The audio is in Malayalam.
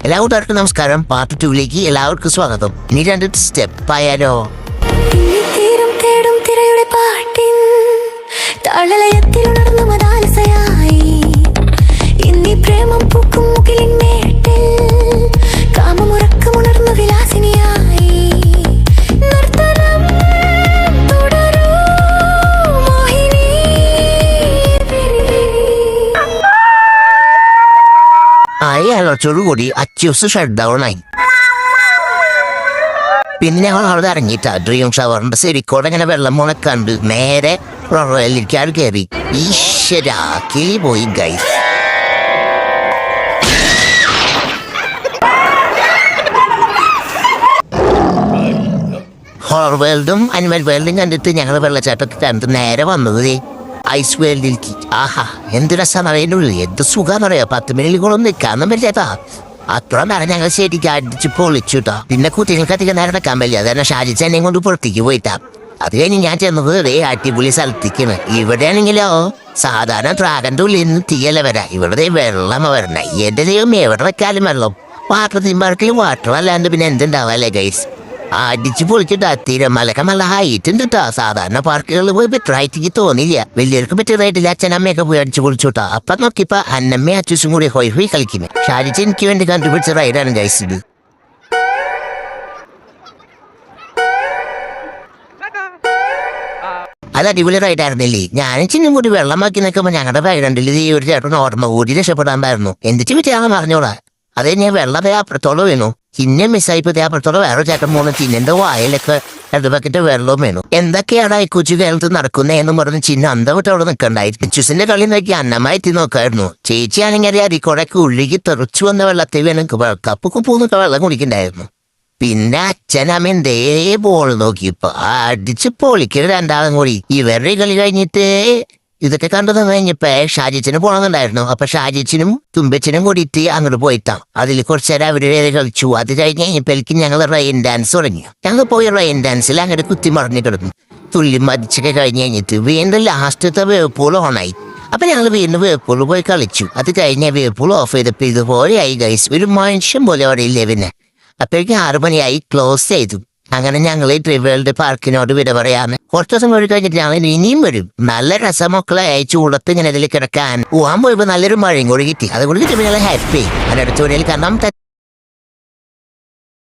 എല്ലാ കൂട്ടുകാർക്കും നമസ്കാരം. പാർട്ട് 2ലേക്ക് എല്ലാവർക്കും സ്വാഗതം. ഇനി 2 സ്റ്റെപ്പ് ആയാലോ? കൂടി അച്യൂസ് ഷട്ട് ഡൗൺ ആയി. പിന്നെ ഞങ്ങൾ അവിടെ ഇറങ്ങിയിട്ടാ ഡ്രീം ഷവറിന്റെ ശരിക്കോടെ ഇങ്ങനെ വെള്ളം മുണക്കണ്ട് നേരെ റോയലിരിക്കാൻ കയറി. ഈശ്വരാ, കിളി പോയി ഗൈസ്. ഹൊറർ വേൾഡും അനിമൽ വേൾഡും കണ്ടിട്ട് ഞങ്ങൾ വെള്ളച്ചാട്ടത്തിൽ കണ്ട് നേരെ വന്നത് ഐസ് വേൾഡിലേക്ക്. ആഹാ, എന്ത് രസമാണ് അറിയുന്നുള്ളൂ. എന്ത് സുഖാന്നറിയോ. 10 മിനിറ്റുകളൊന്നും നിൽക്കാന്നും പറ്റാ. അത്ര നേരം ഞങ്ങൾ ശരിക്കും അടിച്ച് പൊളിച്ചുട്ടാ. പിന്നെ കുട്ടികൾക്ക് അധികം നേരം വെക്കാൻ പറ്റില്ല. അതാണ് ഷാജിച്ച് എന്നെ കൊണ്ട് പുറത്തേക്ക് പോയിട്ടാ. അത് കഴിഞ്ഞ് ഞാൻ ചെന്നത് അടിപൊളി സ്ഥലത്തേക്കാണ്. ഇവിടെയാണെങ്കിലോ സാധാരണ ഡ്രാഗന്റെ ഉള്ളിൽ നിന്ന് തീയല്ല വരാ. ഇവിടെ വെള്ളം വരണ. എന്റെ ദൈവം എവിടെ വെക്കാലും വെള്ളം. വാട്ടർ തീമ്പാർക്കിൽ വാട്ടർ അല്ലാണ്ട് പിന്നെ എന്തുണ്ടാവല്ലേ ഗൈസ്. അടിച്ച് പൊളിച്ചിട്ടാ. തിരമലക്ക നല്ല ഹൈറ്റ് ഉണ്ട് കേട്ടോ. സാധാരണ പാർക്കുകളിൽ പോയി ബെറ്റർ ഹൈറ്റിക്ക് തോന്നില്ല. വലിയവർക്ക് ബെറ്ററായിട്ടില്ല. അച്ഛനമ്മയൊക്കെ പോയി അടിച്ച് പൊളിച്ചോട്ടാ. അപ്പൊ നോക്കിയപ്പോ അന്നമ്മയും അച്ഛനും കൂടി ഹോയ് ഹോയ് കളിക്കുന്നത്. ഷാരിച്ച് എനിക്ക് വേണ്ടി കണ്ടുപിടിച്ച റൈഡാണ് ഗൈസ് ഇത്. അത് അടിപൊളി റൈഡായിരുന്നില്ലേ. ഞാനും ചിന്നും കൂടി വെള്ളമാക്കി നിൽക്കുമ്പോൾ ഞങ്ങളുടെ റൈഡണ്ടിൽ ഈ ഒരു ചേട്ടൻ ഓർമ്മ കൂടി രക്ഷപ്പെടാൻ എന്നിട്ട് പറ്റിയാണെന്ന് പറഞ്ഞോളാം. അതേ ഞാൻ വെള്ളം അപ്പുറത്തോളം വീണു. ചിന്നെ മിസ്സായിപ്പോ അപ്പുറത്തോളം വേറെ ചേട്ടൻ മൂന്ന് ചിന്നന്റെ വായിലൊക്കെ 2 ബക്കറ്റ് വെള്ളവും വീണു. എന്തൊക്കെയാണ് ഈ കൊച്ചു കേരളത്തിൽ നടക്കുന്നതെന്നും പറഞ്ഞ് ചിന്ന അന്തവിട്ട് അവിടെ നിൽക്കണ്ടായി. ചുസിന്റെ കളി നോക്കി അന്നമായിട്ട് നോക്കായിരുന്നു. ചേച്ചിയാണെങ്കിൽ അരിക്കോടൊക്കെ ഒഴുകി തെറിച്ചു വന്ന വെള്ളത്തിൽ വീണ് കപ്പ് കുപ്പൂന്നൊക്കെ വെള്ളം കുടിക്കണ്ടായിരുന്നു. പിന്നെ അച്ഛനമ്മ എന്തേ ബോൾ നോക്കിയപ്പോ അടിച്ച് പൊളിക്കൽ രണ്ടാളും കൂടി. ഇവരുടെ കളി കഴിഞ്ഞിട്ട് ഇതൊക്കെ കണ്ടു കഴിഞ്ഞപ്പോ ഷാജിച്ചിന് പോകണമെന്നുണ്ടായിരുന്നു. അപ്പൊ ഷാജിച്ചിനും തുമ്പച്ചനും കൂടിയിട്ട് അങ്ങോട്ട് പോയിട്ടാ. അതിൽ കുറച്ചേരം അവര് കളിച്ചു. അത് കഴിഞ്ഞ് കഴിഞ്ഞപ്പോഴേക്കും ഞങ്ങൾ റെയിൻ ഡാൻസ് തുടങ്ങി. ഞങ്ങൾ പോയി റെയിൻ ഡാൻസിൽ അങ്ങനെ കുത്തി മറിഞ്ഞു കിടന്നു. തുള്ളി മതിച്ചൊക്കെ കഴിഞ്ഞ് കഴിഞ്ഞിട്ട് വീണ്ടും ലാസ്റ്റത്തെ വേപ്പൂൾ ഓണായി. അപ്പൊ ഞങ്ങൾ വീണ്ടും വേപ്പൂൾ പോയി കളിച്ചു. അത് കഴിഞ്ഞ വേപ്പൂൾ ഓഫ് ചെയ്തപ്പോ ഇതുപോലെയായി ഗൈസ്. ഒരു മനുഷ്യൻ പോലെ അവിടെ ഇല്ലേ. പിന്നെ അപ്പോഴേക്കും 6 മണിയായി ക്ലോസ് ചെയ്തു. അങ്ങനെ ഞങ്ങൾ ഈ ട്രിവേൾഡ് പാർക്കിനോട് വിട പറയാന്ന്. കുറച്ച് ദിവസം കൂടി കഴിഞ്ഞിട്ട് ഞങ്ങൾ ഇനിയും വരും. നല്ല രസമൊക്കെ ചൂടത്ത് ഇങ്ങനെ ഇതിൽ കിടക്കാൻ പോകാൻ പോയപ്പോ നല്ലൊരു മഴയും കൂടി കിട്ടി. അതുകൊണ്ട് കിട്ടിയപ്പോൾ ഞങ്ങൾ ഹാപ്പി. അതിനടുത്ത് കാണാം.